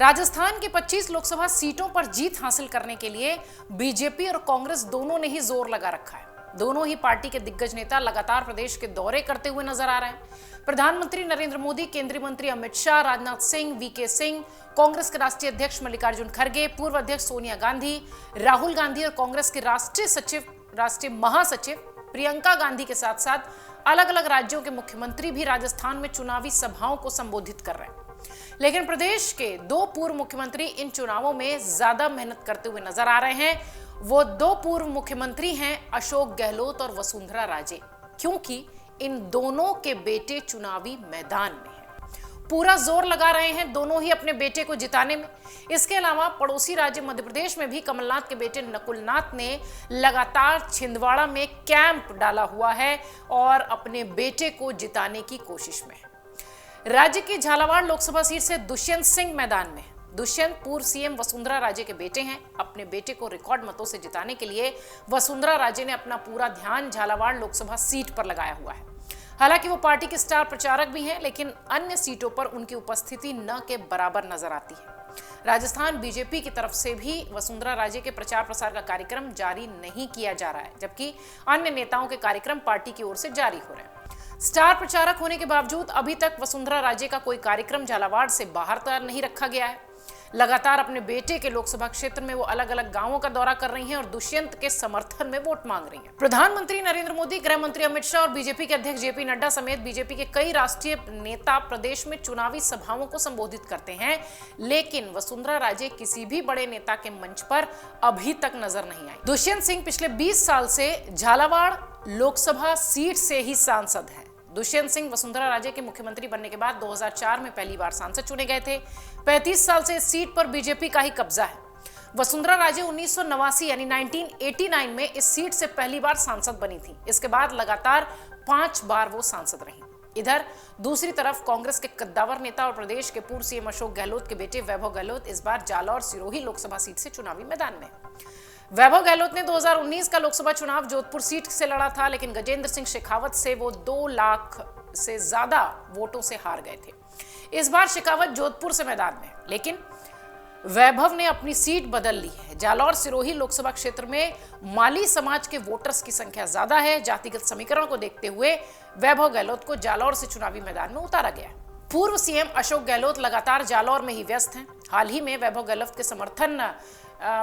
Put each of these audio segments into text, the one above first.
राजस्थान की 25 लोकसभा सीटों पर जीत हासिल करने के लिए बीजेपी और कांग्रेस दोनों ने ही जोर लगा रखा है। दोनों ही पार्टी के दिग्गज नेता लगातार प्रदेश के दौरे करते हुए नजर आ रहे हैं। प्रधानमंत्री नरेंद्र मोदी, केंद्रीय मंत्री अमित शाह, राजनाथ सिंह, वीके सिंह, कांग्रेस के राष्ट्रीय अध्यक्ष मल्लिकार्जुन खड़गे, पूर्व अध्यक्ष सोनिया गांधी, राहुल गांधी और कांग्रेस के राष्ट्रीय महासचिव प्रियंका गांधी के साथ साथ अलग अलग राज्यों के मुख्यमंत्री भी राजस्थान में चुनावी सभाओं को संबोधित कर रहे हैं। लेकिन प्रदेश के दो पूर्व मुख्यमंत्री इन चुनावों में ज्यादा मेहनत करते हुए नजर आ रहे हैं। वो दो पूर्व मुख्यमंत्री हैं अशोक गहलोत और वसुंधरा राजे, क्योंकि इन दोनों के बेटे चुनावी मैदान में हैं। पूरा जोर लगा रहे हैं दोनों ही अपने बेटे को जिताने में। इसके अलावा पड़ोसी राज्य मध्य प्रदेश में भी कमलनाथ के बेटे नकुलनाथ ने लगातार छिंदवाड़ा में कैंप डाला हुआ है और अपने बेटे को जिताने की कोशिश में है। राज्य की झालावाड़ लोकसभा सीट से दुष्यंत सिंह मैदान में। दुष्यंत पूर्व सीएम वसुंधरा राजे के बेटे हैं। अपने बेटे को रिकॉर्ड मतों से जिताने के लिए वसुंधरा राजे ने अपना पूरा ध्यान झालावाड़ लोकसभा सीट पर लगाया हुआ है। हालांकि वो पार्टी के स्टार प्रचारक भी हैं, लेकिन अन्य सीटों पर उनकी उपस्थिति न के बराबर नजर आती है। राजस्थान बीजेपी की तरफ से भी वसुंधरा राजे के प्रचार प्रसार का कार्यक्रम जारी नहीं किया जा रहा है, जबकि अन्य नेताओं के कार्यक्रम पार्टी की ओर से जारी हो रहे हैं। स्टार प्रचारक होने के बावजूद अभी तक वसुंधरा राजे का कोई कार्यक्रम झालावाड़ से बाहर तैयार नहीं रखा गया है। लगातार अपने बेटे के लोकसभा क्षेत्र में वो अलग अलग गांवों का दौरा कर रही हैं और दुष्यंत के समर्थन में वोट मांग रही हैं। प्रधानमंत्री नरेंद्र मोदी, गृह मंत्री अमित शाह और बीजेपी के अध्यक्ष जेपी नड्डा समेत बीजेपी के कई राष्ट्रीय नेता प्रदेश में चुनावी सभाओं को संबोधित करते हैं, लेकिन वसुंधरा राजे किसी भी बड़े नेता के मंच पर अभी तक नजर नहीं आई। दुष्यंत सिंह पिछले 20 साल से झालावाड़ लोकसभा सीट से ही सांसद है। दुष्यंत सिंह वसुंधरा राजे के मुख्यमंत्री बनने के बाद 2004 में पहली बार सांसद चुने गए थे। 35 साल से इस सीट पर बीजेपी का ही कब्जा है। वसुंधरा राजे 1989 यानी 1989 में इस सीट से पहली बार सांसद बनी थी। इसके बाद लगातार 5 बार वो सांसद रही। इधर दूसरी तरफ कांग्रेस के कद्दावर नेता और प्रदेश के पूर्व सीएम अशोक गहलोत के बेटे वैभव गहलोत इस बार जालौर सिरोही लोकसभा सीट से चुनावी मैदान में। वैभव गहलोत ने 2019 का लोकसभा चुनाव जोधपुर सीट से लड़ा था, लेकिन गजेंद्र सिंह शेखावत से वो 2 लाख से ज्यादा वोटों से हार गए थे। इस बार शेखावत जोधपुर से मैदान में, लेकिन वैभव ने अपनी सीट बदल ली है। जालौर सिरोही लोकसभा क्षेत्र में माली समाज के वोटर्स की संख्या ज्यादा है। जातिगत समीकरण को देखते हुए वैभव गहलोत को जालौर से चुनावी मैदान में उतारा गया है। पूर्व सीएम अशोक गहलोत लगातार जालौर में ही व्यस्त हैं। हाल ही में वैभव गहलोत के समर्थन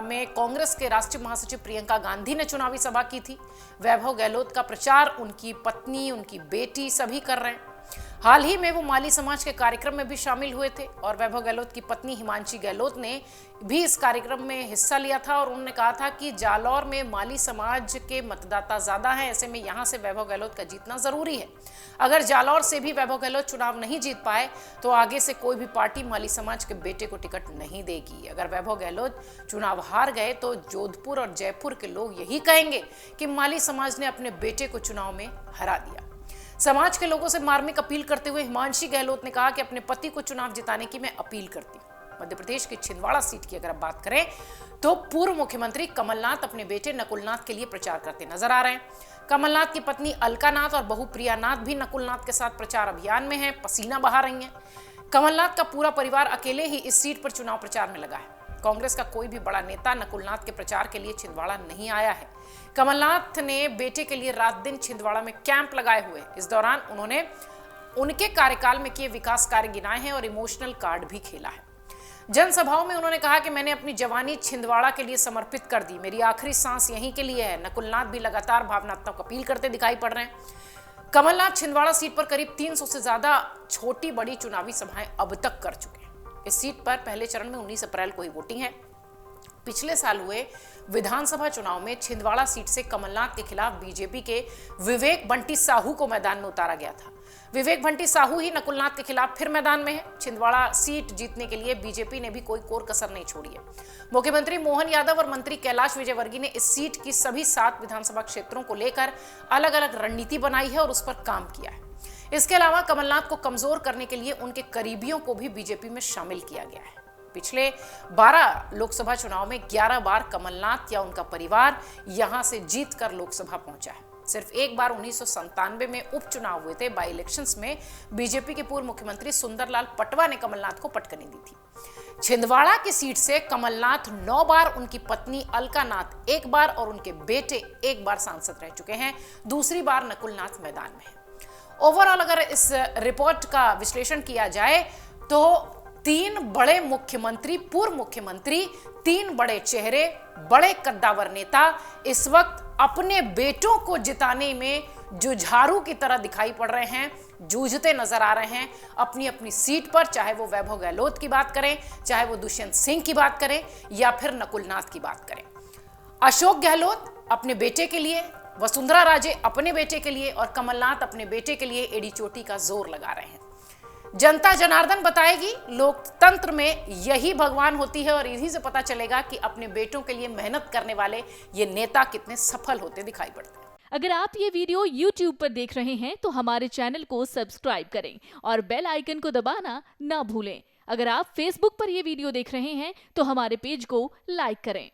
में कांग्रेस के राष्ट्रीय महासचिव प्रियंका गांधी ने चुनावी सभा की थी। वैभव गहलोत का प्रचार उनकी पत्नी, उनकी बेटी सभी कर रहे हैं। हाल ही में वो माली समाज के कार्यक्रम में भी शामिल हुए थे और वैभव गहलोत की पत्नी हिमांशी गहलोत ने भी इस कार्यक्रम में हिस्सा लिया था और उन्होंने कहा था कि जालौर में माली समाज के मतदाता ज्यादा हैं, ऐसे में यहां से वैभव गहलोत का जीतना जरूरी है। अगर जालौर से भी वैभव गहलोत चुनाव नहीं जीत पाए तो आगे से कोई भी पार्टी माली समाज के बेटे को टिकट नहीं देगी। अगर वैभव गहलोत चुनाव हार गए तो जोधपुर और जयपुर के लोग यही कहेंगे कि माली समाज ने अपने बेटे को चुनाव में हरा दिया। समाज के लोगों से मार्मिक अपील करते हुए हिमांशी गहलोत ने कहा कि अपने पति को चुनाव जिताने की मैं अपील करती हूँ। मध्य प्रदेश की छिंदवाड़ा सीट की अगर आप बात करें तो पूर्व मुख्यमंत्री कमलनाथ अपने बेटे नकुलनाथ के लिए प्रचार करते नजर आ रहे हैं। कमलनाथ की पत्नी अलकानाथ और बहू प्रियानाथ भी नकुलनाथ के साथ प्रचार अभियान में है, पसीना बहा रही हैं। कमलनाथ का पूरा परिवार अकेले ही इस सीट पर चुनाव प्रचार में लगा है। कांग्रेस का कोई भी बड़ा नेता नकुलनाथ के प्रचार के लिए छिंदवाड़ा नहीं आया है। कमलनाथ ने बेटे के लिए रात दिन छिंदवाड़ा में कैंप लगाए हुए। इस दौरान उन्होंने उनके कार्यकाल में किए विकास कार्य गिनाए हैं और इमोशनल कार्ड भी खेला है। जनसभाओं में उन्होंने कहा कि मैंने अपनी जवानी छिंदवाड़ा के लिए समर्पित कर दी, मेरी आखिरी सांस यहीं के लिए है। नकुलनाथ भी लगातार भावनात्मक अपील करते दिखाई पड़ रहे हैं। कमलनाथ छिंदवाड़ा सीट पर करीब 300 से ज्यादा छोटी बड़ी चुनावी सभाएं अब तक कर चुके हैं। इस सीट पर पहले चरण में 19 अप्रैल को ही वोटिंग है। पिछले साल हुए विधानसभा चुनाव में छिंदवाड़ा सीट से कमलनाथ के खिलाफ बीजेपी के विवेक बंटी साहू को मैदान में उतारा गया था। विवेक बंटी साहू ही नकुलनाथ के खिलाफ फिर मैदान में है। छिंदवाड़ा सीट जीतने के लिए बीजेपी ने भी कोई कोर कसर नहीं छोड़ी है। मुख्यमंत्री मोहन यादव और मंत्री कैलाश विजयवर्गीय ने इस सीट की सभी 7 विधानसभा क्षेत्रों को लेकर अलग अलग रणनीति बनाई है और उस पर काम किया है। इसके अलावा कमलनाथ को कमजोर करने के लिए उनके करीबियों को भी बीजेपी में शामिल किया गया है। पिछले 12 लोकसभा चुनाव में 11 बार कमलनाथ या उनका परिवार यहां से जीतकर लोकसभा पहुंचा है। सिर्फ एक बार 1997 में उपचुनाव हुए थे। बाई इलेक्शंस में बीजेपी के पूर्व मुख्यमंत्री सुंदरलाल पटवा ने कमलनाथ को पटकनी दी थी। छिंदवाड़ा की सीट से कमलनाथ 9 बार, उनकी पत्नी अलकानाथ 1 बार और उनके बेटे 1 बार सांसद रह चुके हैं। दूसरी बार नकुलनाथ मैदान में है। ओवरऑल अगर इस रिपोर्ट का विश्लेषण किया जाए तो 3 बड़े मुख्यमंत्री, पूर्व मुख्यमंत्री, 3 बड़े चेहरे, बड़े कद्दावर नेता इस वक्त अपने बेटों को जिताने में जुझारू की तरह दिखाई पड़ रहे हैं, जूझते नजर आ रहे हैं अपनी अपनी सीट पर। चाहे वो वैभव गहलोत की बात करें, चाहे वो दुष्यंत सिंह की बात करें या फिर नकुलनाथ की बात करें। अशोक गहलोत अपने बेटे के लिए, वसुंधरा राजे अपने बेटे के लिए और कमलनाथ अपने बेटे के लिए एड़ी चोटी का जोर लगा रहे हैं। जनता जनार्दन बताएगी, लोकतंत्र में यही भगवान होती है और इन्हीं से पता चलेगा कि अपने बेटों के लिए मेहनत करने वाले ये नेता कितने सफल होते दिखाई पड़ते हैं। अगर आप ये वीडियो YouTube पर देख रहे हैं तो हमारे चैनल को सब्सक्राइब करें और बेल आइकन को दबाना ना भूलें। अगर आप Facebook पर ये वीडियो देख रहे हैं तो हमारे पेज को लाइक करें।